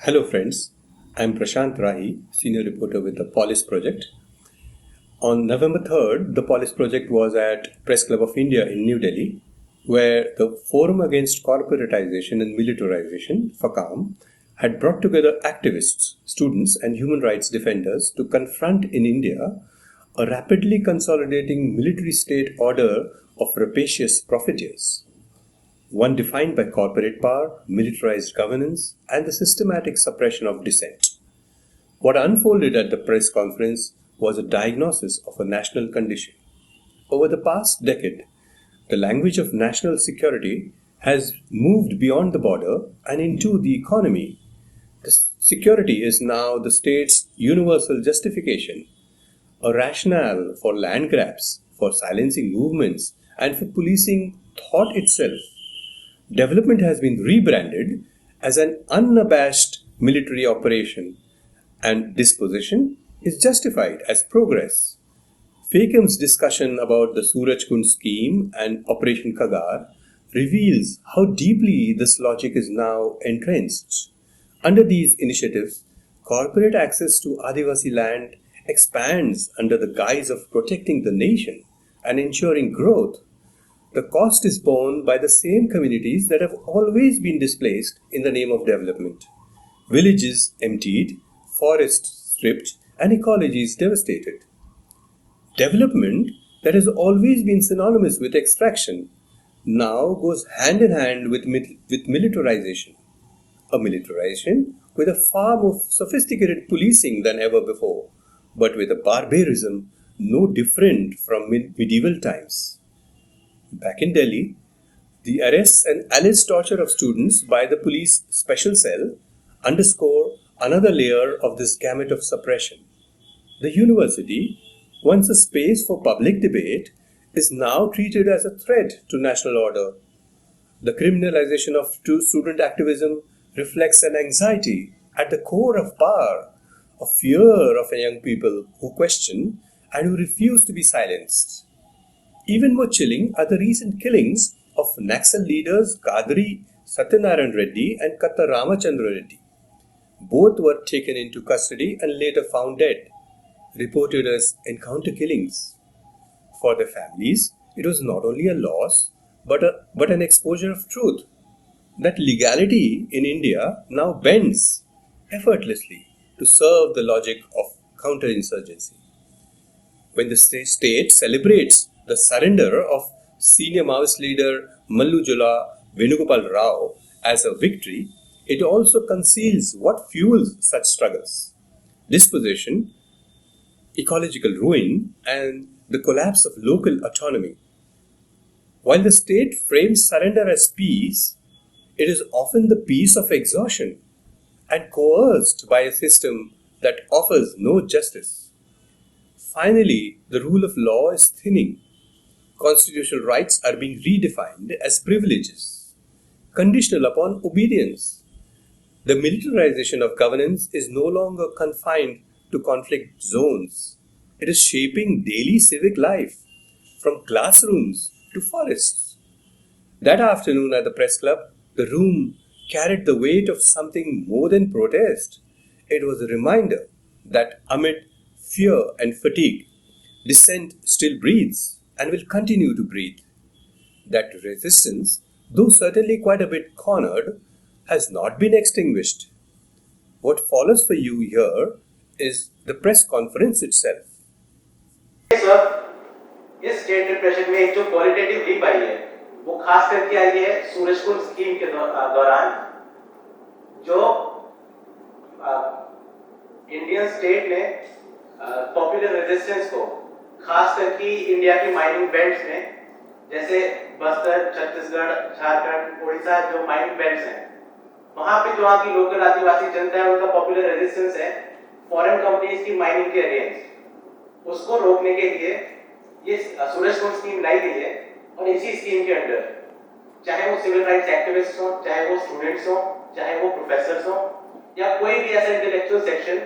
Hello, friends. I'm Prashant Rahi, senior reporter with the Polis Project. On November 3rd, the Polis Project was at Press Club of India in New Delhi, where the Forum Against Corporatization and Militarization, FACAM, had brought together activists, students, and human rights defenders to confront in India a rapidly consolidating military state order of rapacious profiteers, one defined by corporate power, militarized governance, and the systematic suppression of dissent. What unfolded at the press conference was a diagnosis of a national condition. Over the past decade, the language of national security has moved beyond the border and into the economy. The security is now the state's universal justification, a rationale for land grabs, for silencing movements, and for policing thought itself. Development has been rebranded as an unabashed military operation, and disposition is justified as progress. Fakem's discussion about the Surajkund scheme and Operation Kagar reveals how deeply this logic is now entrenched. Under these initiatives, corporate access to Adivasi land expands under the guise of protecting the nation and ensuring growth. The cost is borne by the same communities that have always been displaced in the name of development. Villages emptied, forests stripped, and ecologies devastated. Development that has always been synonymous with extraction now goes hand in hand with militarization. A militarization with a far more sophisticated policing than ever before, but with a barbarism no different from medieval times. Back in Delhi, the arrests and alleged torture of students by the police special cell underscore another layer of this gamut of suppression. The university, once a space for public debate, is now treated as a threat to national order. The criminalization of true student activism reflects an anxiety at the core of power, a fear of young people who question and who refuse to be silenced. Even more chilling are the recent killings of Naxal leaders Kadri Satyanarayan Reddy and Katta Ramachandra Reddy. Both were taken into custody and later found dead, reported as encounter killings. For their families, it was not only a loss but an exposure of truth that legality in India now bends effortlessly to serve the logic of counterinsurgency. When the state celebrates the surrender of senior Maoist leader Mallujula Venugopal Rao as a victory, it also conceals what fuels such struggles: dispossession, ecological ruin, and the collapse of local autonomy. While the state frames surrender as peace, it is often the peace of exhaustion and coerced by a system that offers no justice. Finally, the rule of law is thinning. Constitutional rights are being redefined as privileges, conditional upon obedience. The militarization of governance is no longer confined to conflict zones. It is shaping daily civic life, from classrooms to forests. That afternoon at the press club, the room carried the weight of something more than protest. It was a reminder that amid fear and fatigue, dissent still breathes and will continue to breathe. That resistance, though certainly quite a bit cornered, has not been extinguished. What follows for you here is the press conference itself. Sir, इस state repression में एक जो qualitative leap आई है वो खास करके आई है Surajkund scheme के दौरान जो इंडियन स्टेट ने पॉपुलर रेजिस्टेंस को खास करके इंडिया की माइनिंग बेल्ट्स में जैसे बस्तर, छत्तीसगढ़, झारखंड, उड़ीसा जो माइनिंग बेल्ट्स हैं वहां पे जो वहां की लोकल आदिवासी जनता है उनका पॉपुलर रेजिस्टेंस है फॉरेन कंपनीज की माइनिंग के अगेंस्ट। उसको रोकने के लिए ये सूरजकुंड स्कीम लाई गई है और इसी स्कीम के अंडर चाहे वो सिविल राइट्स एक्टिविस्ट हो, चाहे वो स्टूडेंट्स हो, चाहे वो प्रोफेसर्स हो या कोई भी ऐसा इंटेलेक्चुअल सेक्शन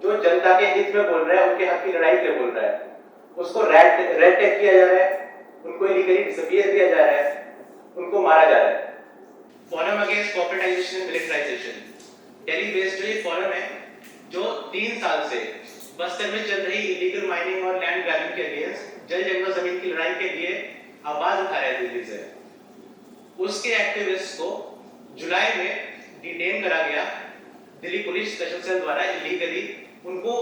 जो जनता के हित में बोल रहा है, उनके हक की लड़ाई के लिए बोल रहा है, उसको रेड टैग किया जा रहा है, उनको इलीगली डिसअपीयर किया जा रहा है, उनको मारा जा रहा है। Forum against corporatization and militarization Delhi based ये फोरम है जो 3 साल से बस्तर में चल रही इलीगल माइनिंग और लैंड ग्रैबिंग के अगेंस्ट जल जंगल जमीन की लड़ाई के लिए आवाज उठा रहे दिल्ली से। उसके एक्टिविस्ट को जुलाई में डिटेन करा गया दिल्ली पुलिस स्पेशल सेल द्वारा इलीगली। उनको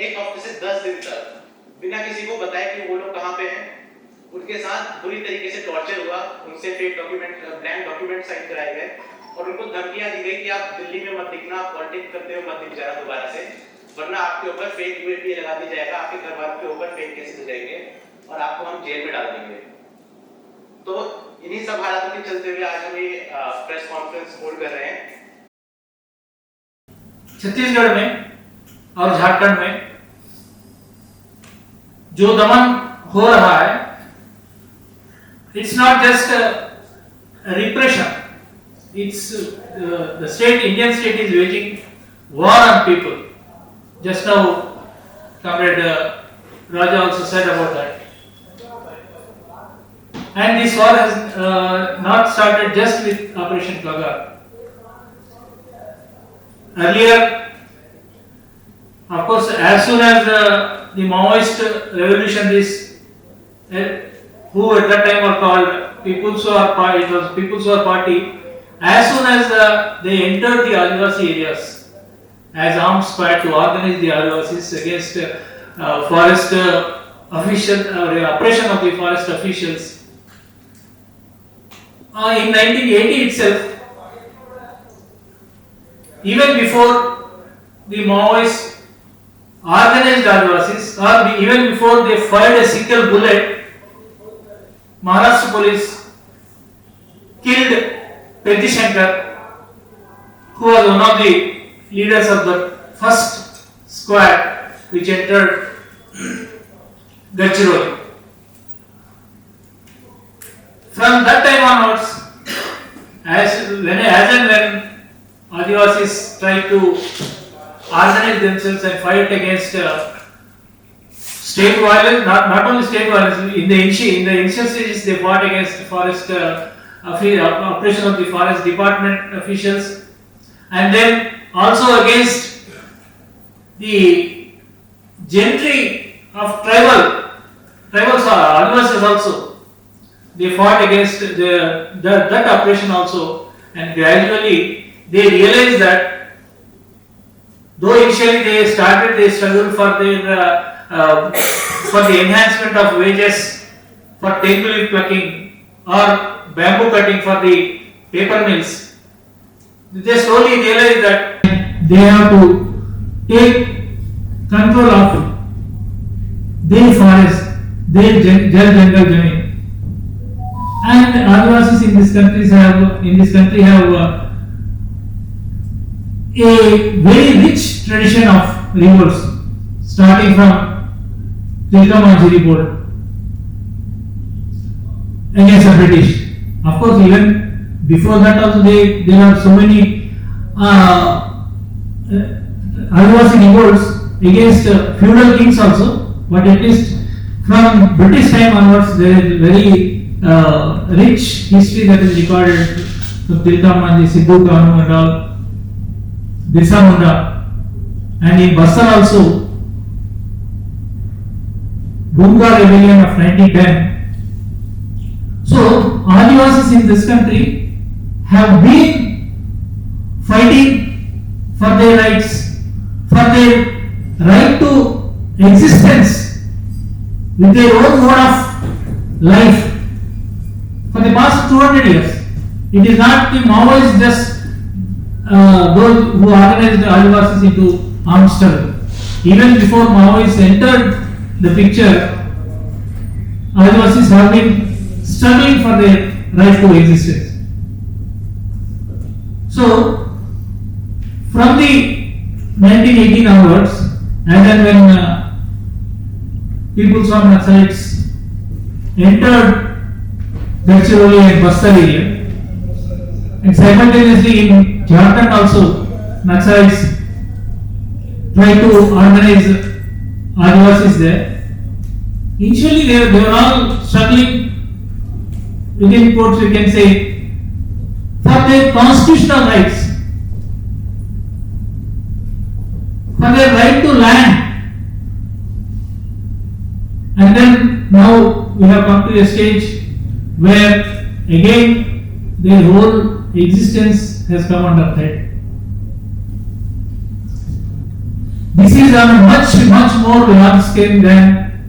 एक हफ्ते से 10 दिन तक बिना किसी को बताए कि वो लोग कहाँ पे हैं, उनके साथ बुरी तरीके से टॉर्चर हुआ, उनसे fake document blank document sign कराए गए और उनको धमकियां दी गई कि आप दिल्ली में मत दिखना, आप पॉलिटिक्स करते हो मत दिख जाना दोबारा से, वरना आपके ऊपर फेक यूएपी लगा दी जाएगा, आपके घर वालों के ऊपर फेक केसेस हो जाएंगे और आपको हम जेल में डाल देंगे। तो इन्हीं सब हालातों के चलते हुए आज हम ये प्रेस कॉन्फ्रेंस होल्ड कर रहे हैं। छत्तीसगढ़ में और झारखंड में जो दमन हो रहा है, it's not just a repression, it's the Indian state is waging war on people. Just now Comrade Raja also said about that. And this war has not started just with Operation Kagar. Earlier, of course, as soon as the Maoist revolutionists, who at that time were called People's War Party, it was People's War Party, as soon as they entered the Adivasi areas as armed squad to organize the Adivasis against forest official oppression of the forest officials. In 1980 itself, even before the Maoists organized Adivasis, or even before they fired a single bullet, Maharashtra police killed Priti Shankar, who was one of the leaders of the first squad which entered Gadchiroli. From that time onwards, as and when Adivasis tried to organize themselves and fight against state violence, not only state violence, in the initial stages they fought against forest operation of the forest department officials, and then also against the gentry of tribals Adivasis also. They fought against that operation also, and gradually they realized that though initially they started their struggle for their for the enhancement of wages for table leaf plucking or bamboo cutting for the paper mills, they slowly realized that they have to take control of their forest, their jal jungle jameen. And Adivasis in this country have a very rich tradition of rivers, starting from Tilkamanji report against the British. Of course, even before that also there are so many Adivasi revolts against feudal kings also, but at least from British time onwards there is very rich history that is recorded from Tilkamanji, Sidhu Kanu and all, Birsa Munda, and in Bastar also, Bunga rebellion of 1910. So, Adivasis in this country have been fighting for their rights, for their right to existence with their own mode of life for the past 200 years. It is not the Maoists just those who organized the Adivasis into armed struggle. Even before Maoists entered the picture, Adivasis have been struggling for their right to existence. So, from the 1918 onwards, and then when people from Naxalites entered Gadchiroli and Bastar area, and simultaneously in Jharkhand also, Naxalites tried to organize Adivasis there. Initially they were all struggling within quotes, we can say, for their constitutional rights. for their right to land. And then now we have come to a stage where again their whole existence has come under threat. This is on a much more large scale than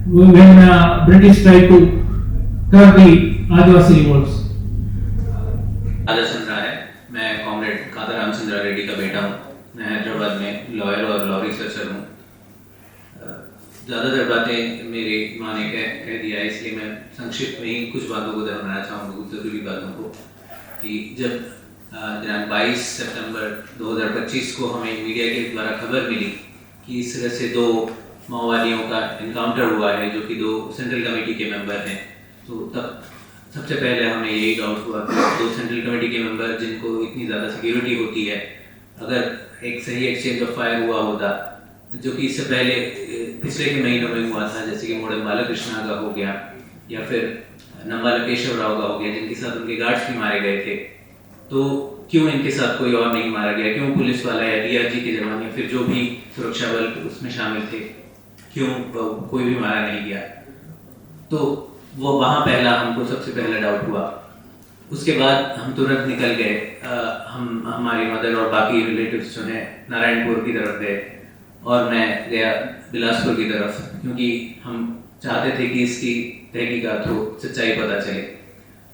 when British tried to curb the Adivasi revolts. आदर्श चंद्रा है, मैं comrade Kader Ramchandra Reddy का बेटा हूँ। मैं हैदराबाद में lawyer और law researcher हूँ। ज़्यादातर बातें मेरी माँ ने कह दिया है, इसलिए मैं संक्षिप्त में ही कुछ बातों को दोहराना चाहूँगा, कुछ ज़रूरी बातों को। कि जब दिनांक 22 सितंबर 2025 को हमें मीडिया के द्वारा खबर मिली कि इस तरह से 2 माओवादियों का इनकाउंटर हुआ है जो कि 2 सेंट्रल कमेटी के मेंबर हैं, तो तब सबसे पहले हमें यही डाउट हुआ कि 2 सेंट्रल कमेटी के मेंबर जिनको इतनी ज़्यादा सिक्योरिटी होती है, अगर एक सही एक्सचेंज ऑफ फायर हुआ होता, जो कि इससे पहले पिछले के महीनों में हुआ था, जैसे कि मोड़म बालकृष्णा का हो गया या फिर नम्बाला केशव राव का हो गया, जिनके साथ उनके गार्ड्स भी मारे गए थे, तो क्यों इनके साथ कोई और नहीं मारा गया? क्यों पुलिस वाला या DRG के जवान या फिर जो भी सुरक्षा बल उसमें शामिल थे, क्यों कोई भी मारा नहीं गया? तो वो वहाँ पहला हमको सबसे पहला डाउट हुआ। उसके बाद हम तुरंत निकल गए, हमारी मदर और बाकी रिलेटिव्स जो हैं नारायणपुर की तरफ गए और मैं गया बिलासपुर की तरफ, क्योंकि हम चाहते थे कि इसकी तहकीकात हो, सच्चाई पता चले।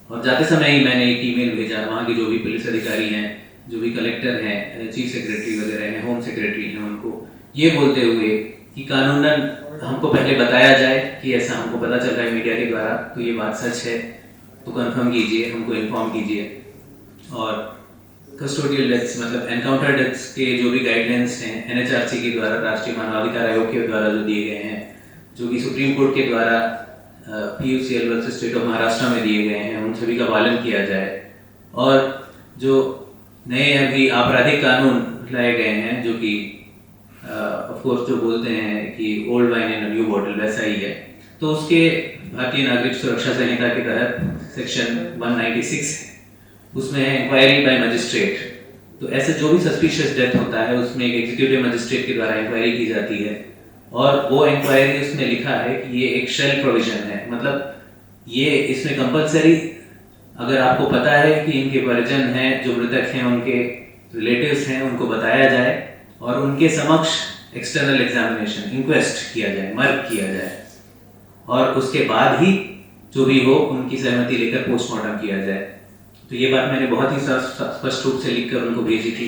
और जाते समय ही मैंने एक ईमेल भेजा वहाँ के जो भी पुलिस अधिकारी हैं, जो भी कलेक्टर हैं, चीफ सेक्रेटरी वगैरह हैं, होम सेक्रेटरी हैं, उनको ये बोलते हुए कि कानूनन हमको पहले बताया जाए कि ऐसा हमको पता चल रहा है मीडिया के द्वारा, तो ये बात सच है तो कंफर्म कीजिए, हमको इन्फॉर्म कीजिए। और कस्टोडियल डेथ्स मतलब एनकाउंटर डेथ्स के जो भी गाइडलाइंस हैं NHRC के द्वारा, राष्ट्रीय मानवाधिकार आयोग के द्वारा जो दिए गए हैं, जो कि सुप्रीम कोर्ट के द्वारा PUCL versus state of Maharashtra में दिए गए हैं, उन सभी का पालन किया जाए। और जो नए अभी आपराधिक कानून लाए गए हैं, जो कि ऑफ कोर्स जो बोलते हैं कि old wine in new bottle, वैसा ही है, तो उसके भारतीय नागरिक सुरक्षा संहिता के तहत सेक्शन 196 है, उसमें है इंक्वायरी बाय मजिस्ट्रेट। तो ऐसे जो भी सस्पिशियस डेथ होता है उसमें एक एग्जीक्यूटिव मजिस्ट्रेट के द्वारा इंक्वायरी की जाती है, और वो इंक्वायरी उसमें लिखा है कि ये एक शेल प्रोविजन है, मतलब ये इसमें कंपलसरी, अगर आपको पता है कि इनके परिजन हैं, जो मृतक हैं, उनके रिलेटिव्स हैं, उनको बताया जाए और उनके समक्ष एक्सटर्नल एग्जामिनेशन, इंक्वेस्ट किया जाए, मर्ग किया जाए, और उसके बाद ही जो भी हो उनकी सहमति लेकर पोस्टमार्टम किया जाए। तो ये बात मैंने बहुत ही स्पष्ट रूप से लिखकर उनको भेजी थी।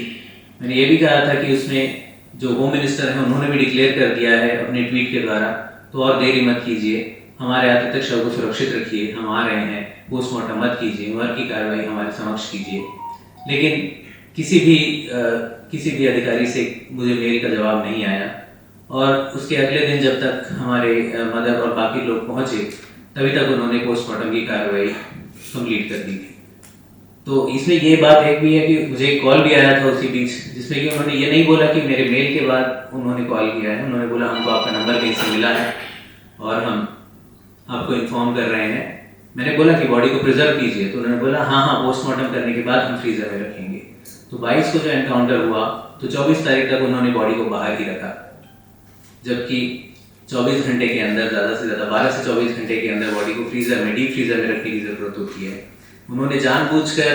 मैंने ये भी कहा था कि उसमें जो होम मिनिस्टर हैं उन्होंने भी डिक्लेयर कर दिया है अपने ट्वीट के द्वारा, तो और देरी मत कीजिए, हमारे आते तक शव को सुरक्षित रखिए, हम आ रहे हैं, पोस्टमार्टम मत कीजिए, मर्ग की कार्रवाई हमारे समक्ष कीजिए। लेकिन किसी भी अधिकारी से मुझे मेल का जवाब नहीं आया, और उसके अगले दिन जब तक हमारे मदर और बाकी लोग पहुंचे, तभी तक उन्होंने पोस्टमार्टम की कार्रवाई कंप्लीट कर दी थी। तो इसमें ये बात एक भी है कि मुझे एक कॉल भी आया था उसी बीच, जिसमें कि उन्होंने ये नहीं बोला कि मेरे मेल के बाद उन्होंने कॉल किया है, उन्होंने बोला हमको आपका नंबर कहीं से मिला है और हम आपको इन्फॉर्म कर रहे हैं। मैंने बोला कि बॉडी को प्रिजर्व कीजिए, तो उन्होंने बोला हाँ पोस्टमार्टम करने के बाद हम फ्रीजर में रखेंगे। तो 22 को जो एनकाउंटर हुआ तो 24 तारीख तक उन्होंने बॉडी को बाहर ही रखा, जबकि 24 घंटे के अंदर, ज़्यादा से ज़्यादा 12 से 24 घंटे के अंदर बॉडी को फ्रीजर में, डीप फ्रीजर में रखने की ज़रूरत होती है। उन्होंने जानबूझकर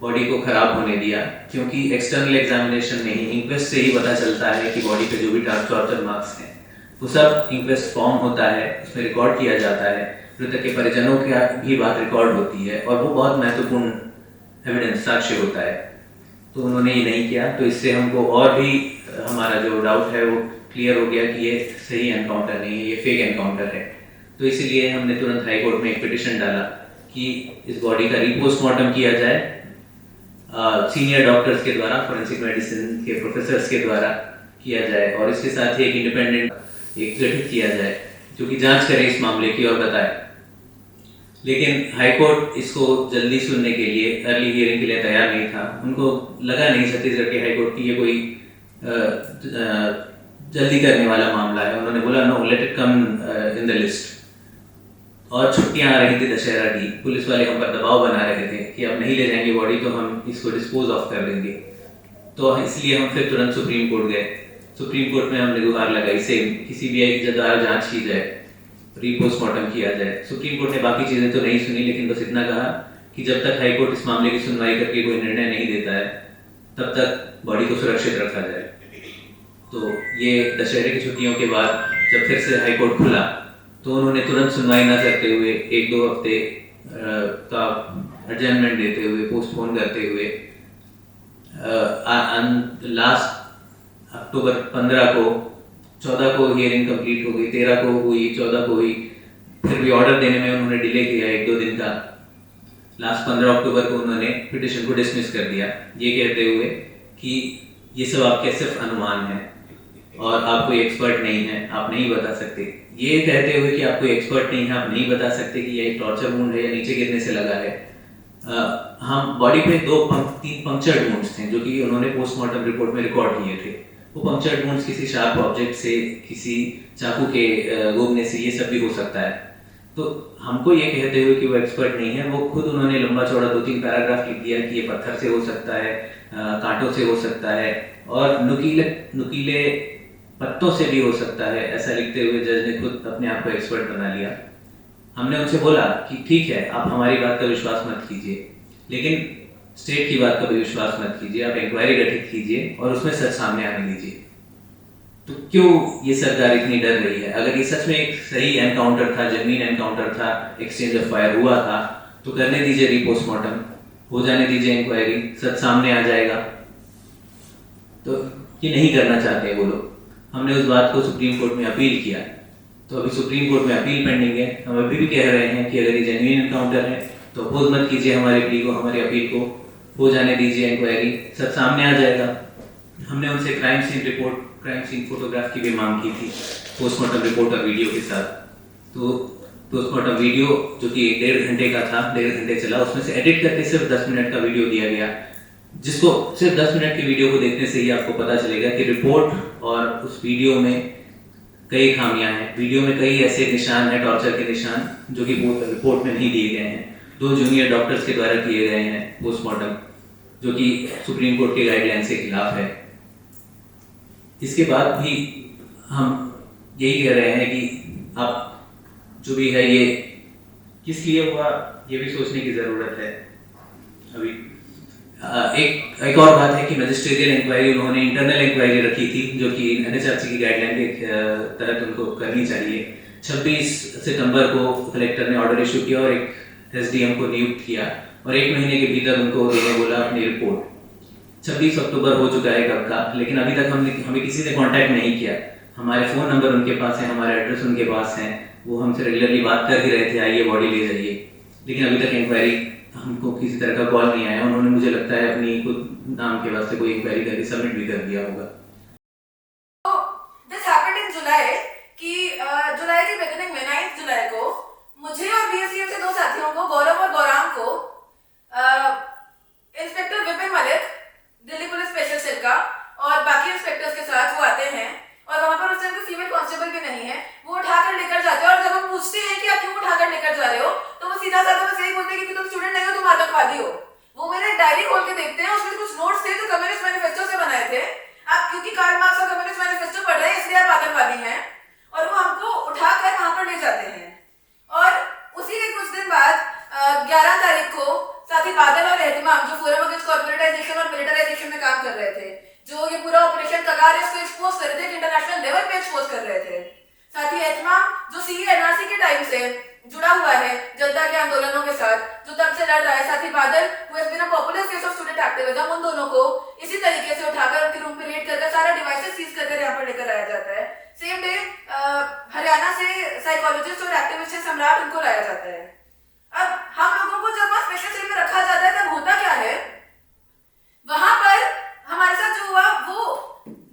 बॉडी को खराब होने दिया, क्योंकि एक्सटर्नल एग्जामिनेशन में ही, इंक्वेस्ट से ही पता चलता है कि बॉडी पे जो भी टॉर्चर मार्क्स हैं वो सब इंक्वेस्ट फॉर्म होता है, उसमें रिकॉर्ड किया जाता है, मृतक के परिजनों की भी बात रिकॉर्ड होती है, और वो बहुत महत्वपूर्ण एविडेंस, साक्ष्य होता है। तो उन्होंने ये नहीं किया, तो इससे हमको और भी हमारा जो डाउट है वो क्लियर हो गया कि ये सही एनकाउंटर नहीं है, ये फेक एनकाउंटर है। तो इसीलिए हमने तुरंत हाई कोर्ट में एक पिटिशन डाला कि इस बॉडी का रीपोस्टमार्टम किया जाए, सीनियर डॉक्टर्स के द्वारा, फोरेंसिक मेडिसिन के प्रोफेसर्स के द्वारा किया जाए, और इसके साथ ही एक इंडिपेंडेंट गठित किया जाए जो कि जांच करे इस मामले की और बताए। लेकिन हाई कोर्ट इसको जल्दी सुनने के लिए, अर्ली हियरिंग के लिए तैयार नहीं था। उनको लगा नहीं छत्तीसगढ़ के हाई कोर्ट की ये कोई जल्दी करने वाला मामला है। उन्होंने बोला no, let it come in the list. और छुट्टियां आ रही थी दशहरा की, पुलिस वाले हम पर दबाव बना रहे थे कि अब नहीं ले जाएंगे बॉडी तो हम इसको डिस्पोज ऑफ कर देंगे। तो इसलिए हम फिर तुरंत सुप्रीम कोर्ट गए सुप्रीम कोर्ट में हमने गुहार लगाई सेम कि सीबीआई की द्वारा जांच की जाए, रीपोस्टमार्टम किया जाए। सुप्रीम कोर्ट ने बाकी चीज़ें तो नहीं सुनी, लेकिन बस इतना कहा कि जब तक हाई कोर्ट इस मामले की सुनवाई करके कोई निर्णय नहीं देता है तब तक बॉडी को सुरक्षित रखा जाए। तो ये दशहरे की छुट्टियों के बाद जब फिर से हाई कोर्ट खुला तो उन्होंने तुरंत सुनवाई न करते हुए 1-2 हफ्ते का एडजर्नमेंट देते हुए, पोस्टपोन करते हुए लास्ट अक्टूबर 15 को 14 को हियरिंग कंप्लीट हो गई, 13 को हुई, 14 को हुई, फिर भी ऑर्डर देने में उन्होंने डिले किया 1-2 दिन का। लास्ट 15 अक्टूबर को उन्होंने पिटिशन को डिसमिस कर दिया, ये कहते हुए कि ये सब आपके सिर्फ अनुमान है और आप कोई एक्सपर्ट नहीं है, आप नहीं बता सकते। ये कहते हुए कि आप कोई एक्सपर्ट नहीं है, आप नहीं बता सकते कि ये एक टॉर्चर वुंड है या नीचे गिरने से लगा है। हम बॉडी पे 3 पंक्चर्ड वुंड्स थे जो कि उन्होंने पोस्टमार्टम रिपोर्ट में रिकॉर्ड किए थे। वो पंक्चर्ड वुंड्स किसी शार्प ऑब्जेक्ट से, किसी चाकू के गोबने से, ये सब भी हो सकता है। तो हमको ये कहते हुए कि वो एक्सपर्ट नहीं है, वो खुद उन्होंने लंबा चौड़ा 2-3 पैराग्राफ लिख दिया कि ये पत्थर से हो सकता है, कांटों से हो सकता है और नुकीले पत्तों से भी हो सकता है। ऐसा लिखते हुए जज ने खुद अपने आप को एक्सपर्ट बना लिया। हमने उनसे बोला कि ठीक है, आप हमारी बात का विश्वास मत कीजिए, लेकिन स्टेट की बात का भी विश्वास मत कीजिए, आप इंक्वायरी गठित कीजिए और उसमें सच सामने आने दीजिए। तो क्यों ये सरकार इतनी डर रही है? अगर ये सच में एक सही एनकाउंटर था, जेन्युइन एनकाउंटर था, एक्सचेंज ऑफ फायर हुआ था, तो करने दीजिए रीपोस्टमार्टम, हो जाने दीजिए इंक्वायरी, सच सामने आ जाएगा। तो ये नहीं करना चाहते हैं वो लोग। हमने उस बात को सुप्रीम कोर्ट में अपील किया, तो अभी सुप्रीम कोर्ट में अपील पेंडिंग है। हम अभी भी कह रहे हैं कि अगर ये जेन्युइन एनकाउंटर है तो अपोज मत कीजिए हमारे प्ली को, हमारी अपील को, हो जाने दीजिए इंक्वायरी, सब सामने आ जाएगा। हमने उनसे crime scene report, crime scene photograph की भी मांग की थी पोस्टमार्टम रिपोर्ट और वीडियो के साथ। तो पोस्टमार्टम वीडियो जो कि 1.5 घंटे का था, 1.5 घंटे चला, उसमें से एडिट करके सिर्फ 10 मिनट का वीडियो दिया गया, जिसको सिर्फ 10 मिनट की वीडियो को देखने से ही आपको पता चलेगा कि रिपोर्ट और उस वीडियो में कई खामियां हैं। वीडियो में कई ऐसे निशान हैं, टॉर्चर के निशान, जो कि रिपोर्ट में नहीं दिए गए हैं। 2 जूनियर डॉक्टर्स के द्वारा किए गए हैं पोस्टमार्टम, जो कि सुप्रीम कोर्ट के गाइडलाइन के खिलाफ है। इसके बाद भी हम यही कह रहे हैं कि अब जो भी है ये किस लिए हुआ, ये भी सोचने की ज़रूरत है। अभी एक और बात है कि मजिस्ट्रियल इंक्वायरी उन्होंने इंटरनल इंक्वायरी रखी थी, जो कि एनएचआरसी की गाइडलाइन के तहत उनको करनी चाहिए। 26 सितंबर को कलेक्टर ने ऑर्डर इशू किया और एक एसडीएम को नियुक्त किया और 1 महीने के भीतर उनको देने बोला अपनी रिपोर्ट। 26 अक्टूबर हो चुका है कब का, लेकिन अभी तक हमें किसी ने कांटेक्ट नहीं किया। हमारे फ़ोन नंबर उनके पास है, हमारे एड्रेस उनके पास हैं, वो हमसे रेगुलरली बात कर ही रहे थे, आइए बॉडी ले जाइए, लेकिन अभी तक इंक्वायरी हमको किसी तरह का कॉल नहीं आया। उन्होंने मुझे लगता है अपनी खुद नाम के वास्ते कोई इंक्वायरी करके सबमिट भी कर दिया होगा। दिस हैपेंड इन जुलाई जुलाई की बिगिनिंग में 9 जुलाई को मुझे और बीएससीएफ के 2 साथियों को, गौरव और गौरांग को, inspector Vipin Malik Delhi police special cell का और बाकी इंस्पेक्टर्स के साथ वो आते हैं और वहां पर उस टाइम कोई फीमेल कांस्टेबल भी नहीं है, वो उठाकर लेकर जाते हैं। और जब हम पूछते हैं कि आप क्यों उठाकर लेकर जा रहे हो, तो वो सीधा साधा बस यही बोलते हैं कि तुम स्टूडेंट नहीं हो, तुम आतंकवादी हो। वो मेरे डायरी खोल के देखते हैं, उसमें कुछ नोट्स थे जो कम्युनिस्ट मैनिफेस्टो से बनाए थे। आप क्योंकि कार्ल मार्क्स का कम्युनिस्ट मैनिफेस्टो पढ़ रहे हैं इसलिए आप आतंकवादी हैं, और वो हमको उठाकर वहां पर ले जाते हैं। और उसी के कुछ दिन बाद 11 तारीख को साथी बादल और एहतिमाम, जो फोरम अगेंस्ट कॉर्पोरेटाइजेशन और मिलिटराइजेशन में काम कर रहे थे, जो ये पूरा ऑपरेशन कगार इसको एक्सपोज कर रहे थे, इंटरनेशनल लेवल पे एक्सपोज कर रहे थे। साथी एहतिमाम जो सीएनआरसी के टाइम से जुड़ा हुआ है जनता के आंदोलनों के साथ, जो तब से लड़ रहा है। साथी Badal who has been a popular face of student activism, उन दोनों को इसी तरीके से उठाकर उनके रूम पे रेड करके सारा डिवाइसेस सीज करके यहाँ पर लेकर आया जाता है। सेम डे हरियाणा से साइकोलॉजिस्ट और एक्टिविस्ट सम्राट, उनको लाया जाता है। अब हम लोगों को जब वहाँ स्पेशल सेल में रखा जाता है तब होता क्या है, वहां पर हमारे साथ जो हुआ वो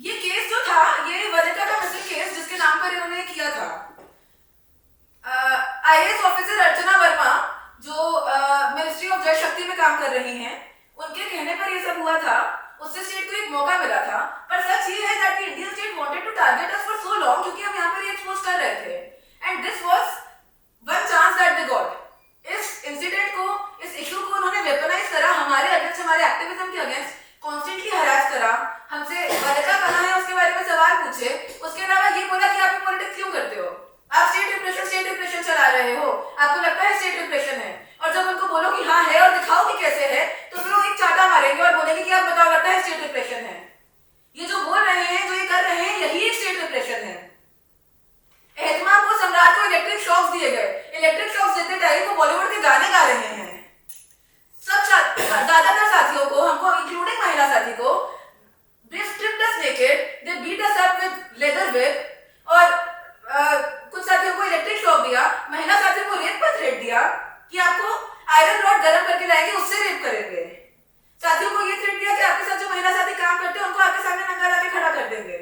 ये केस जो था, ये वनिता का मिसिंग केस जिसके नाम पर इन्होंने किया था, आईएएस ऑफिसर अर्चना वर्मा जो मिनिस्ट्री ऑफ जल शक्ति में काम कर रही हैं, उनके कहने पर ये सब हुआ था। उससे स्टेट को एक मौका मिला था, पर सच ये है that the Indian state wanted to target us for so long, क्योंकि हम यहाँ पर ये एक्सपोज कर रहे थे, and this was one chance that they got. इस इंसिडेंट को, इस इशू को उन्होंने वेपनाइज करा, हमारे अगेंस्ट, हमारे एक्टिविज्म के अगेंस्ट कॉन्स्टेंटली हरास करा, हमसे वजह कहाँ है उसके बारे में सवाल पूछे, उसके अलावा ये बोला कि आप पॉलिटिक्स क्यों करते हो, आप स्टेट रिप्रेशन चला रहे हो, आपको लगता है स्टेट रिप्रेशन है, और जब उनको बोलो कि हाँ है और दिखाओ कि कैसे है, तो फिर वो एक चाटा मारेंगे और बोलेंगे कि आप बताओ लगता है स्टेट रिप्रेशन है। ये जो बोल रहे हैं, जो ये कर रहे हैं, यही एक स्टेट रिप्रेशन है। एहतमाम को, सम्राट को इलेक्ट्रिक शॉक्स दिए गए, इलेक्ट्रिक शॉक्स देते टाइम को बॉलीवुड के गाने गा रहे हैं। सब ज्यादातर साथियों को, हमको इंक्लूडिंग महिला साथी को, they stripped us naked, they beat us up with leather whip, और कुछ साथियों को इलेक्ट्रिक शॉक दिया, महिला साथियों को रेप का थ्रेट दिया कि आपको आयरन रॉड गर्म करके लाएंगे, उससे रेप करेंगे। साथियों को ये थ्रेट दिया कि आपके साथ जो महिला साथी काम करते हैं उनको आपके सामने नंगा लाके खड़ा कर देंगे।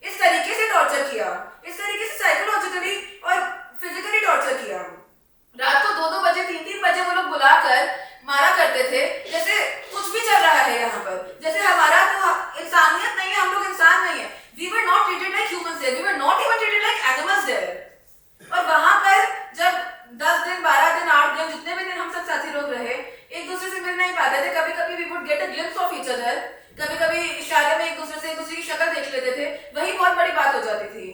इस तरीके से टॉर्चर किया, इस तरीके से साइकोलॉजिकली और फिजिकली टॉर्चर किया। रात को 2-2 बजे 3-3 बजे वो लोग बुलाकर मारा करते थे, जैसे कुछ भी चल रहा है यहाँ पर, जैसे हमारा तो इंसानियत नहीं है, हम लोग इंसान नहीं है। We were not treated like humans there, we were not even treated like animals there। और वहां पर जब 10 दिन 12 दिन 8 दिन जितने भी दिन हम सब साथी लोग रहे, एक दूसरे से मिल नहीं पाते थे। कभी कभी we would get a glimpse of each other, कभी कभी इशारे में एक दूसरे की शक्ल देख लेते थे, वही बहुत बड़ी बात हो जाती थी।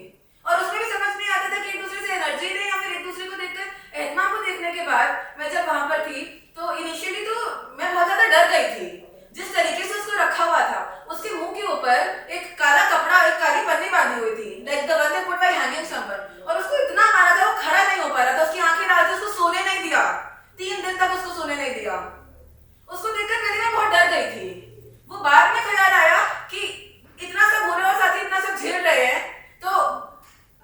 और उसमें भी समझ नहीं आता था कि एक दूसरे से एनर्जी लें या फिर एक दूसरे को देखकर। एहतमाम को देखने के बाद मैं जब वहां पर थी तो इनिशियली तो मैं बहुत ज्यादा डर गई थी। जिस तरीके से उसको रखा हुआ था, उसके मुंह के ऊपर एक काला कपड़ा, एक काली पन्नी बांधी हुई थी, like the one they put buy hanging someone, और उसको इतना मारा था वो खड़ा नहीं हो पा रहा था, उसकी आंखें लाल थी, उसको सोने नहीं दिया, 3 दिन तक उसको सोने नहीं दिया। उसको देखकर पहले मैं बहुत डर गई थी। वो बाद में ख्याल आया कि इतना सब हो रहा है और साथी इतना सब झेल रहे हैं, तो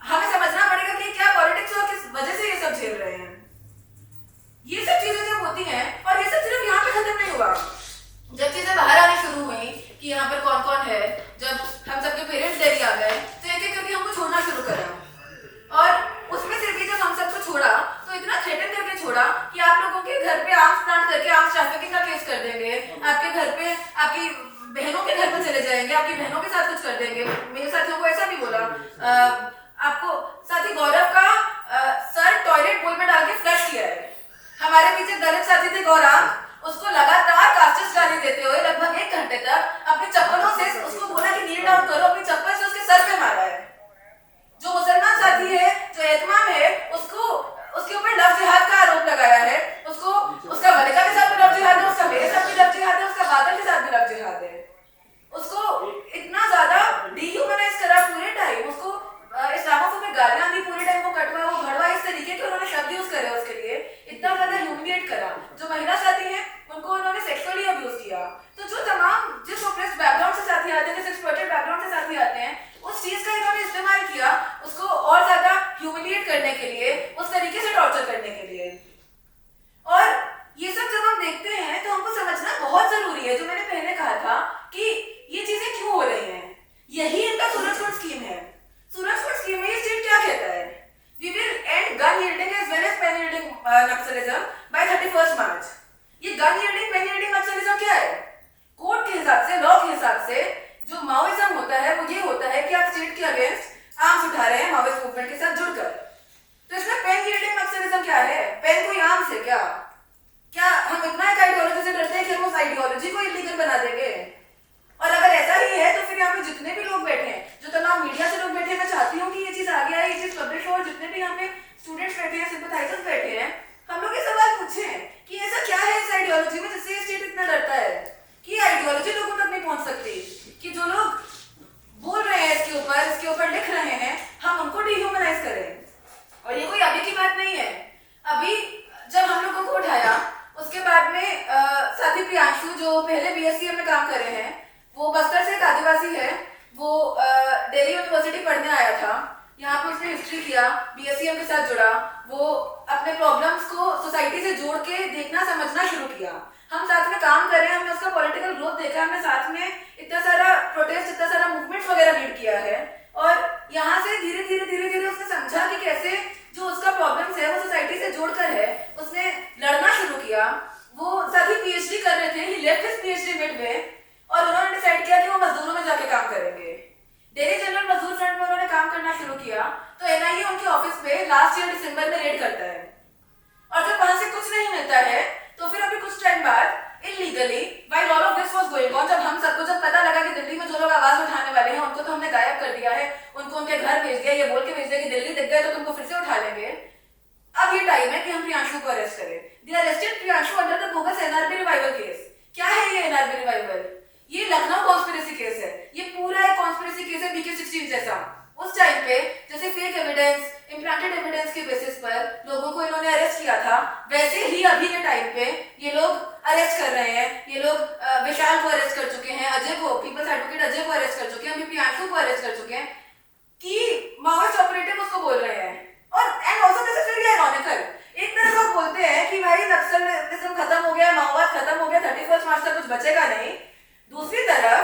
हमें समझना पड़ेगा कि क्या पॉलिटिक्स और किस वजह से ये सब झेल रहे हैं। ये सब चीजें जब होती हैं, और ये सब सिर्फ यहाँ पे खत्म नहीं हुआ, जब चीजें बाहर आनी शुरू हुई कि यहाँ पर कौन कौन है, जब हम सबके पेरेंट्स दिल्ली आ गए तो एक एक करके हमको छोड़ना शुरू करा। और उसमें से भी जब हम सबको छोड़ा तो इतना थ्रेटन करके छोड़ा कि आप लोगों के घर पे आर्म्स प्लांट करके आर्म्स ट्रैफिकिंग का केस कर देंगे, आपके घर पे आपकी बहनों के घर पे चले जाएंगे, आपकी बहनों के साथ कुछ कर देंगे। मेरे साथियों को ऐसा भी बोला, आपको साथी गौरव का सर टॉयलेट बोल में डाल के फ्लश किया है। हमारे पीछे दलित साथी थे गौरांग, उसको लगातार कास्टिस गाली देते हुए लगभग 1 घंटे तक अपनी चप्पलों से उसको बोला कि नील डाउन करो, अपनी चप्पल से उसके सर पे मारा है। जो मुसलमान साथी है, जो एहतमाम है, उसको उसके ऊपर लव जिहाद का आरोप लगाया है। उसको उसका मलिका के साथ भी लव जिहाद है, उसका मेरे साथ भी लव जिहाद है, उसका बादल के साथ भी लव जिहाद है। उसको इतना ज्यादा डिह्यूमनाइज करा पूरे टाइम, उसको इस्लामोफोबिक गालियां दी पूरे टाइम, वो कटवा वो भड़वा इस तरीके के उन्होंने शब्द यूज करे उसके लिए, इतना ज्यादा ह्यूमिलिएट करा। जो महिला साथी है उनको उन्होंने सेक्सुअली अब्यूज किया। तो जो तमाम जिस ऑप्रेस्ड बैकग्राउंड से साथी आते हैं, जिस एक्सप्लॉइटेड बैकग्राउंड से साथी आते हैं, उस चीज का इन्होंने इस्तेमाल किया उसको और ज्यादा ह्यूमिलिएट करने के लिए, उस तरीके से टॉर्चर करने के लिए। और ये सब जब हम देखते हैं तो हमको समझना बहुत जरूरी है, जो मैंने पहले कहा था कि ये चीजें क्यों हो रही हैं। यही इनका सूरजकुंड स्कीम है। सूरजकुंड स्कीम में ये स्टेट क्या कहता है, we will end gun yielding as well as pen yielding naxalism by 31 March. ये gun yielding pen yielding naxalism क्या है? कोर्ट के हिसाब से, लॉ के हिसाब से जो माओइज्म होता है वो ये होता है कि आप स्टेट के अगेंस्ट आर्म्स उठा रहे हैं माओइस्ट मूवमेंट के साथ जुड़कर। तो इसमें पेन यील्डिंग नक्सलिज्म क्या है? पेन कोई आर्म्स है क्या? क्या हम इतना एक आइडियोलॉजी से डरते हैं कि हम उस आइडियोलॉजी को इलीगल बना देंगे? और अगर ऐसा ही है तो फिर यहाँ पे जितने भी लोग बैठे हैं, जो तमाम मीडिया से लोग बैठे हैं, मैं चाहती हूँ कि ये चीज आगे आए, ये चीज पब्लिश हो, और जितने भी यहाँ पे स्टूडेंट्स बैठे हैं, सिंपैथाइजर्स बैठे हैं, हम लोग ये सवाल पूछें कि ऐसा क्या है इस आइडियोलॉजी में जिससे स्टेट इतना डरता है कि आइडियोलॉजी लोगों तक नहीं पहुंच सकती, कि जो लोग बोल रहे हैं इसके ऊपर लिख रहे हैं, हम उनको डिह्यूमनाइज करें। और ये कोई अभी की बात नहीं है। अभी जब हम लोगों को उठाया उसके बाद में साथी प्रियांशु जो पहले बीएससीएम में काम कर रहे हैं, वो बस्तर से एक आदिवासी है, वो दिल्ली यूनिवर्सिटी पढ़ने आया था, यहाँ पे उसने हिस्ट्री किया, बीएससीएम के साथ जुड़ा, वो अपने प्रॉब्लम्स को सोसाइटी से जोड़ के देखना समझना शुरू किया। हम साथ में काम कर रहे हैं, हमने उसका पॉलिटिकल ग्रोथ देखा, हमने साथ में इतना सारा प्रोटेस्ट, इतना सारा मूवमेंट वगैरह लीड किया है, और यहाँ से धीरे धीरे उसने समझा कि कैसे जो उसका प्रॉब्लम्स है वो सोसाइटी से जोड़कर है, उसने लड़ना शुरू किया। वो सभी पीएचडी कर रहे थे, ही लेफ्ट हिज पीएचडी मिडवे, और उन्होंने डिसाइड किया कि वो मजदूरों में जाके काम करेंगे। दिल्ली जनरल मजदूर फ्रंट में उन्होंने काम करना शुरू किया। तो एनआईए उनके ऑफिस पे लास्ट ईयर दिसंबर में रेड करता है, और जब वहां से कुछ नहीं मिलता है तो फिर अभी कुछ टाइम बाद illegally while all of this was going on, जब हम सबको जब पता लगा कि दिल्ली में जो लोग आवाज उठाने वाले हैं उनको तो हमने गायब कर दिया है, उनको उनके घर भेज दिया, ये बोल के भेज दिया कि दिल्ली दिख गए तो तुमको फिर से उठा लेंगे। अब ये टाइम है कि हम प्रियांशु को अरेस्ट करें। They arrested Priyanshu under the bogus NRB revival case. क्या है ये NRB रिवाइवल? ये लखनऊ कॉन्स्पिरेसी केस है। ये पूरा एक कॉन्स्पिरेसी केस है BK16 जैसा। उस टाइम पे जैसे फेक एविडेंस, इम्प्लांटेड एविडेंस के बेसिस पर लोगों को इन्होंने अरेस्ट किया था, वैसे ही अभी के टाइम पे ये लोग अरेस्ट कर रहे हैं। ये लोग विशाल को अरेस्ट कर चुके हैं, अजय को, पीपल्स एडवोकेट अजय को अरेस्ट कर चुके हैं, अभी प्रियांशु को अरेस्ट कर चुके हैं कि माओवाइस्ट ऑपरेटिव उसको बोल रहे हैं। और and also this is very ironical. एक तरफ आप बोलते हैं कि भाई नक्सलिज्म खत्म हो गया, माओवाद खत्म हो गया, 31 मार्च तक कुछ बचेगा नहीं। दूसरी तरफ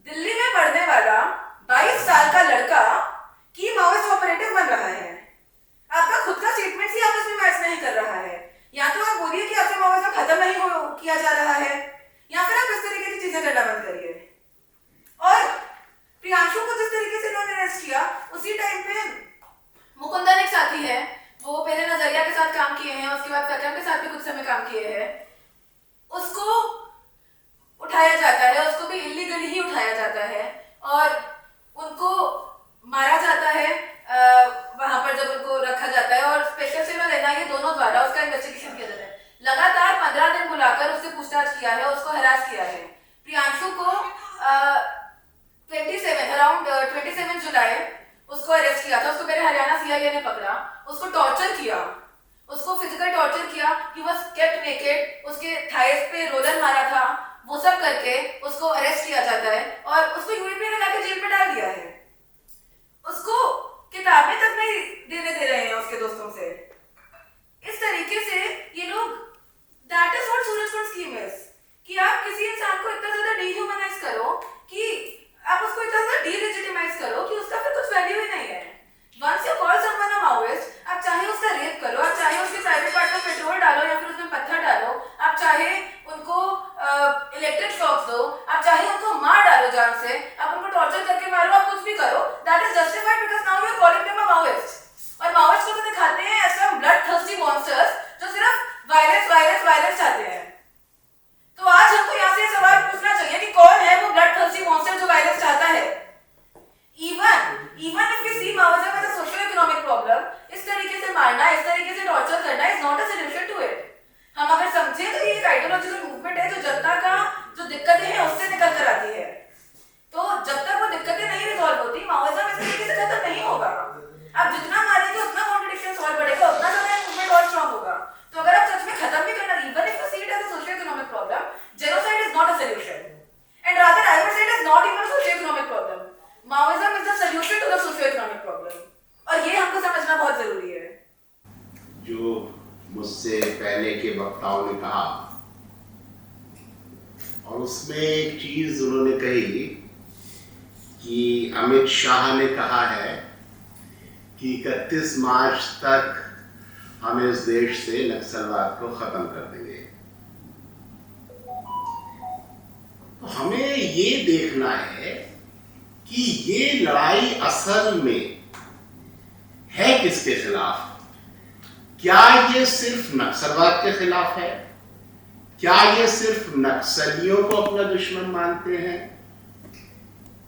दिल्ली में पढ़ने वाला 22 साल का लड़का की माओवाइस्ट ऑपरेटिव बन रहा है। आपका खुद का स्टेटमेंट ही आपस में मैच नहीं कर रहा है। या तो आप बोलिए कि आपसे माओवाइज्म खत्म नहीं किया जा रहा है, या फिर आप इस तरीके की चीजें करना बंद करिए। और प्रियांशु को जिस तरीके से इन्होंने अरेस्ट किया, उसी टाइम पे मुकुंदन एक साथी है, वो पहले नजरिया के साथ काम किए हैं, उसके बाद फैकम के साथ भी कुछ समय काम किए हैं, उसको उठाया जाता है, उसको भी इलीगली ही उठाया जाता है और उनको मारा जाता है वहां पर जब उनको रखा जाता है। और स्पेशल सेल और एनआईए दोनों द्वारा उसका इन्वेस्टिगेशन किया जाता है। लगातार 15 दिन बुलाकर उससे पूछताछ किया है, उसको हरास किया है। प्रियांशु को 27 जुलाई उसको अरेस्ट किया था। उसको पहले हरियाणा सीआईए ने पकड़ा, उसको टॉर्चर किया, उसको फिजिकल टॉर्चर किया, ही वाज केप्ट नेकेड, उसके थाइस पे रोलर मारा था, वो सब करके उसको अरेस्ट किया जाता है और उसको यूएई में लगा के जेल में डाल दिया है। उसको किताबें तक नहीं देने दे रहे हैं उसके दोस्तों से। इस तरीके से ये लोग, that is what Surajkund scheme is, कि आप किसी इंसान को इतना ज्यादा डिह्यूमनाइज करो कि आप उसको इतना ज्यादा डीलेजिटिमाइज करो कि उसका फिर कुछ वैल्यू ही नहीं है। Once you call someone a Maoist, आप चाहे उसका रेप करो, आप चाहे उसके प्राइवेट पार्ट में पेट्रोल डालो या फिर उसमें पत्थर डालो, आप चाहे उनको इलेक्ट्रिक शॉक्स दो, आप चाहे उनको मार डालो जान से, आप उनको टॉर्चर करके मारो, आप कुछ भी करो, that is justified because now you are calling them a Maoist. और माओइस्ट को तो दिखाते हैं ऐसा ब्लड थर्स्टी मॉन्स्टर्स जो सिर्फ वायलेंस चाहते हैं। तो आज हमको यहाँ से सवाल पूछना चाहिए कि कौन है वो ब्लड थर्स्टी मॉन्स्टर जो वायलेंस चाहता है। Even if we see Maoism as a socio-economic problem, इस तरीके से मारना, इस तरीके से टॉर्चर करना is not a solution to it. हम अगर समझे तो ये एक आइडियोलॉजिकल मूवमेंट है जो जनता का जो दिक्कतें हैं उससे निकल कर आती है। तो जब तक वो दिक्कतें नहीं रिजॉल्व होती, माओइज्म इस तरीके से खत्म नहीं होगा। आप जितना मारेंगे उतना कॉन्ट्रडिक्शंस और बढ़ेगा, उतना ज्यादा मूवमेंट और स्ट्रांग होगा। तो अगर आप सच में खत्म भी करना, even if you see it as a socio-economic problem, genocide is not a solution. And rather, I would say it is not even a socio-economic problem. Maoism is the solution to the socio-economic problem. और ये हमको समझना बहुत जरूरी है। जो मुझसे पहले के वक्ताओं ने कहा, और उसमें एक चीज उन्होंने कही कि अमित शाह ने कहा है कि 31 मार्च तक हम इस देश से नक्सलवाद को खत्म कर देंगे। तो हमें ये देखना है कि ये लड़ाई असल में है किसके खिलाफ। क्या ये सिर्फ नक्सलवाद के खिलाफ है? क्या ये सिर्फ नक्सलियों को अपना दुश्मन मानते हैं?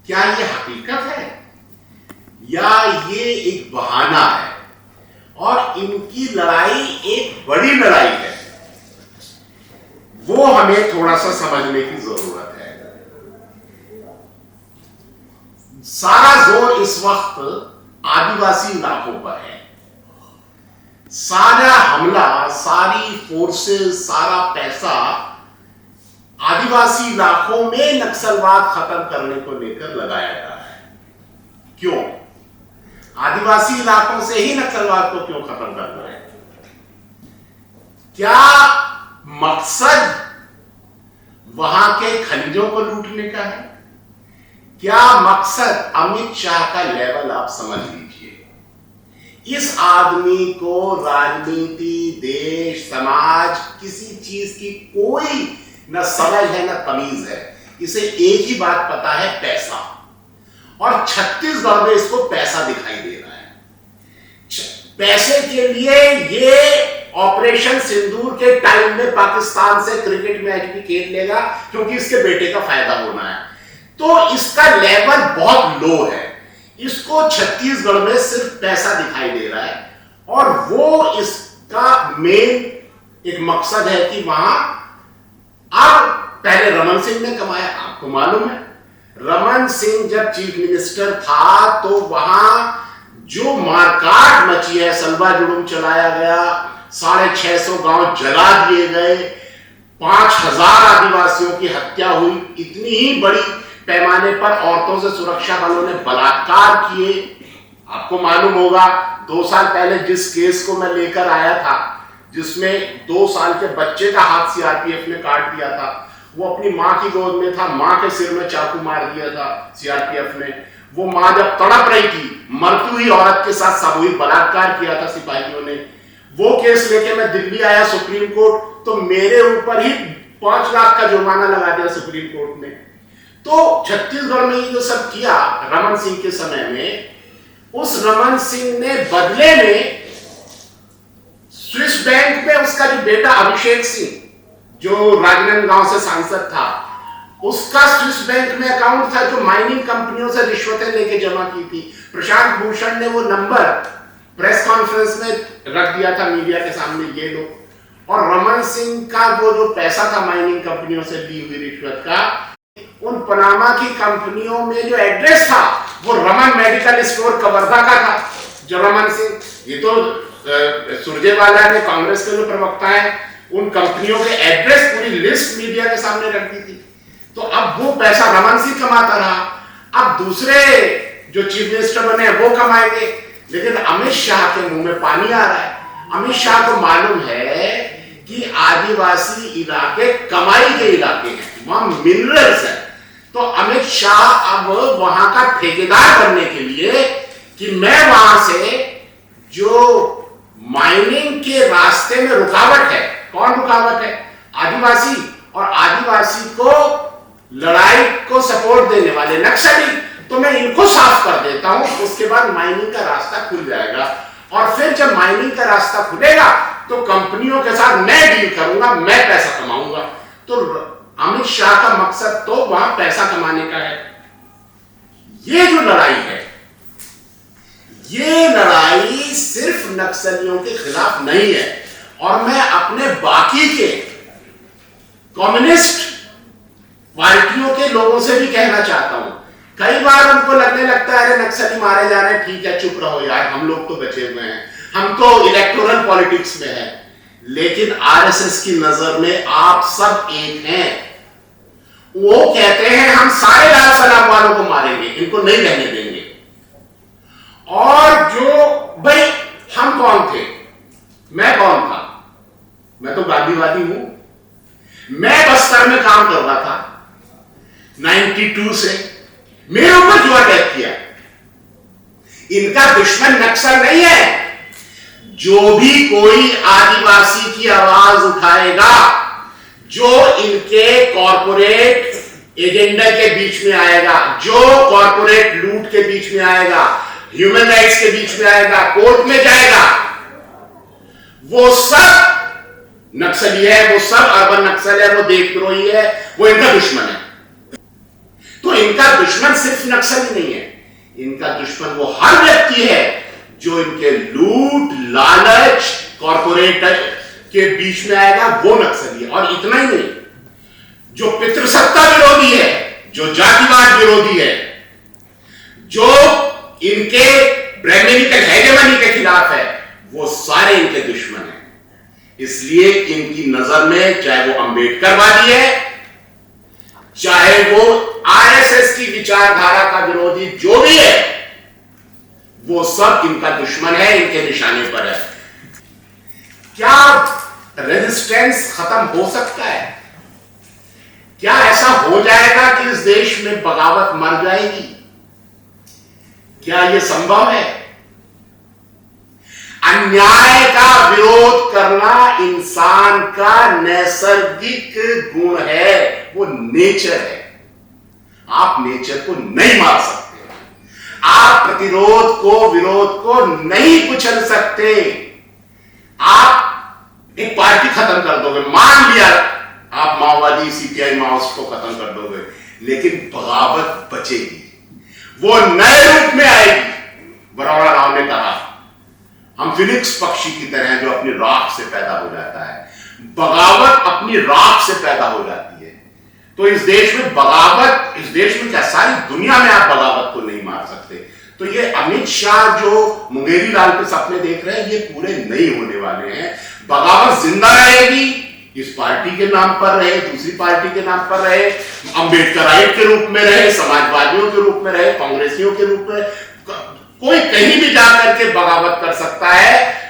क्या ये हकीकत है या ये एक बहाना है? और इनकी लड़ाई एक बड़ी लड़ाई है, वो हमें थोड़ा सा समझने की जरूरत है। सारा जोर इस वक्त आदिवासी इलाकों पर है। सारा हमला, सारी फोर्सेस, सारा पैसा आदिवासी इलाकों में नक्सलवाद खत्म करने को लेकर लगाया जा रहा है। क्यों? आदिवासी इलाकों से ही नक्सलवाद को क्यों खत्म करना है? क्या मकसद वहां के खनिजों को लूटने का है? क्या मकसद अमित शाह का लेवल आप समझ लीजिए। इस आदमी को राजनीति, देश, समाज, किसी चीज की कोई न समझ है न तमीज है। इसे एक ही बात पता है, पैसा। और छत्तीसगढ़ में इसको पैसा दिखाई दे रहा है। पैसे के लिए ये ऑपरेशन सिंदूर के टाइम में पाकिस्तान से क्रिकेट मैच भी खेल लेगा, क्योंकि इसके बेटे का फायदा होना है। तो इसका लेवल बहुत लो है। इसको छत्तीसगढ़ में सिर्फ पैसा दिखाई दे रहा है, और वो इसका मेन एक मकसद है कि वहां, अब पहले रमन सिंह ने कमाया, आपको मालूम है रमन सिंह जब चीफ मिनिस्टर था तो वहां जो मारकाट मची है, सलवा जुलूम चलाया गया, 650 गांव जला दिए गए, 5000 आदिवासियों की हत्या हुई, इतनी ही बड़ी पैमाने पर औरतों से सुरक्षा बलों ने बलात्कार किए। आपको मालूम होगा 2 साल पहले जिस केस को मैं लेकर आया था, जिसमें 2 साल के बच्चे का हाथ सीआरपीएफ ने काट दिया था, वो अपनी मां की गोद में था, मां के सिर में चाकू मार दिया था सीआरपीएफ ने। वो मां जब तड़प रही थी, मरती हुई औरत के साथ सामूहिक बलात्कार किया था सिपाहियों ने। वो केस लेके मैं दिल्ली आया सुप्रीम कोर्ट, तो मेरे ऊपर ही 5 लाख का जुर्माना लगा दिया सुप्रीम कोर्ट ने। तो छत्तीसगढ़ में ये जो सब किया रमन सिंह के समय में, उस रमन सिंह ने बदले में स्विस बैंक में उसका जो बेटा अभिषेक सिंह, जो राजनांदगांव से सांसद था, उसका स्विस बैंक में अकाउंट था, जो माइनिंग कंपनियों से रिश्वतें लेके जमा की थी। प्रशांत भूषण ने वो नंबर प्रेस कॉन्फ्रेंस में रख दिया था मीडिया के सामने, ये लो। और रमन सिंह का वो जो पैसा था माइनिंग कंपनियों से ली हुई रिश्वत का, उन पनामा की कंपनियों में जो एड्रेस था वो रमन मेडिकल स्टोर कवर्धा का था। जो रमन सिंह, ये तो सुरजेवाला ने, कांग्रेस के जो प्रवक्ता है, उन कंपनियों के एड्रेस पूरी लिस्ट मीडिया के सामने रख दी थी। तो अब वो पैसा रमन सिंह कमाता रहा, अब दूसरे जो चीफ मिनिस्टर बने वो कमाएंगे, लेकिन अमित शाह के मुंह में पानी आ रहा है। अमित शाह को मालूम है कि आदिवासी इलाके कमाई के इलाके हैं, वहां मिनरल्स है। तो अमित शाह अब वहां का ठेकेदार बनने के लिए कि मैं वहां से जो माइनिंग के रास्ते में रुकावट है, कौन रुकावट है? आदिवासी, और आदिवासी को लड़ाई को सपोर्ट देने वाले नक्सली, तो मैं इनको साफ कर देता हूं, उसके बाद माइनिंग का रास्ता खुल जाएगा। और फिर जब माइनिंग का रास्ता खुलेगा तो कंपनियों के साथ मैं डील करूंगा, मैं पैसा कमाऊंगा। तो अमित शाह का मकसद तो वहां पैसा कमाने का है। ये जो लड़ाई है, ये लड़ाई सिर्फ नक्सलियों के खिलाफ नहीं है। और मैं अपने बाकी के कम्युनिस्ट पार्टियों के लोगों से भी कहना चाहता हूं, कई बार उनको लगने लगता है अरे नक्सली मारे जा रहे हैं, ठीक है चुप रहो यार, हम लोग तो बचे हुए हैं, हम तो इलेक्टोरल पॉलिटिक्स में हैं। लेकिन आरएसएस की नजर में आप सब एक हैं। वो कहते हैं हम सारे लाल सलाम वालों को मारेंगे, इनको नहीं रहने देंगे। और जो भाई हम कौन थे, मैं कौन था? मैं तो गांधीवादी हूं। मैं बस्तर में काम कर रहा था 92 से, मेरे ऊपर जो अटैक किया, इनका दुश्मन नक्सल नहीं है। जो भी कोई आदिवासी की आवाज उठाएगा, जो इनके कॉरपोरेट एजेंडा के बीच में आएगा, जो कॉरपोरेट लूट के बीच में आएगा, ह्यूमन राइट्स के बीच में आएगा, कोर्ट में जाएगा, वो सब नक्सली है, वो सब अर्बन नक्सल है, वो देशद्रोही है, वो इनका दुश्मन है। तो इनका दुश्मन सिर्फ नक्सल ही नहीं है, इनका दुश्मन वो हर व्यक्ति है जो इनके लूट लालच कॉरपोरेट के बीच में आएगा, वो नक्सली है। और इतना ही नहीं, जो पितृसत्ता विरोधी है, जो जातिवाद विरोधी है, जो इनके ब्राह्मणिकल हेजेमनी के खिलाफ है, वो सारे इनके दुश्मन हैं। इसलिए इनकी नजर में चाहे वो अंबेडकरवादी है, चाहे वो आरएसएस की विचारधारा का विरोधी जो भी है, वो सब इनका दुश्मन है, इनके निशाने पर है। क्या रेजिस्टेंस खत्म हो सकता है? क्या ऐसा हो जाएगा कि इस देश में बगावत मर जाएगी? क्या यह संभव है? अन्याय का विरोध करना इंसान का नैसर्गिक गुण है, वो नेचर है। आप नेचर को नहीं मार सकते, आप प्रतिरोध को, विरोध को नहीं कुचल सकते। आप एक पार्टी खत्म कर दोगे, मान लिया आप माओवादी सीपीआई माओवादी को खत्म कर दोगे, लेकिन बगावत बचेगी, वो नए रूप में आएगी। बरोड़ा राव ने कहा हम फिनिक्स पक्षी की तरह जो अपनी राख से पैदा हो जाता है, बगावत अपनी राख से पैदा हो जाती है। तो इस देश में बगावत, इस देश में क्या सारी दुनिया में आप बगावत को नहीं मार सकते। तो ये अमित शाह जो मुंगेरी लाल के सपने देख रहे हैं, ये पूरे नहीं होने वाले हैं। बगावत जिंदा रहेगी, इस पार्टी के नाम पर रहे, दूसरी पार्टी के नाम पर रहे, अम्बेडकराइट के रूप में रहे, समाजवादियों के रूप में रहे, कांग्रेसियों के रूप में, कोई कहीं भी जाकर के बगावत कर सकता है।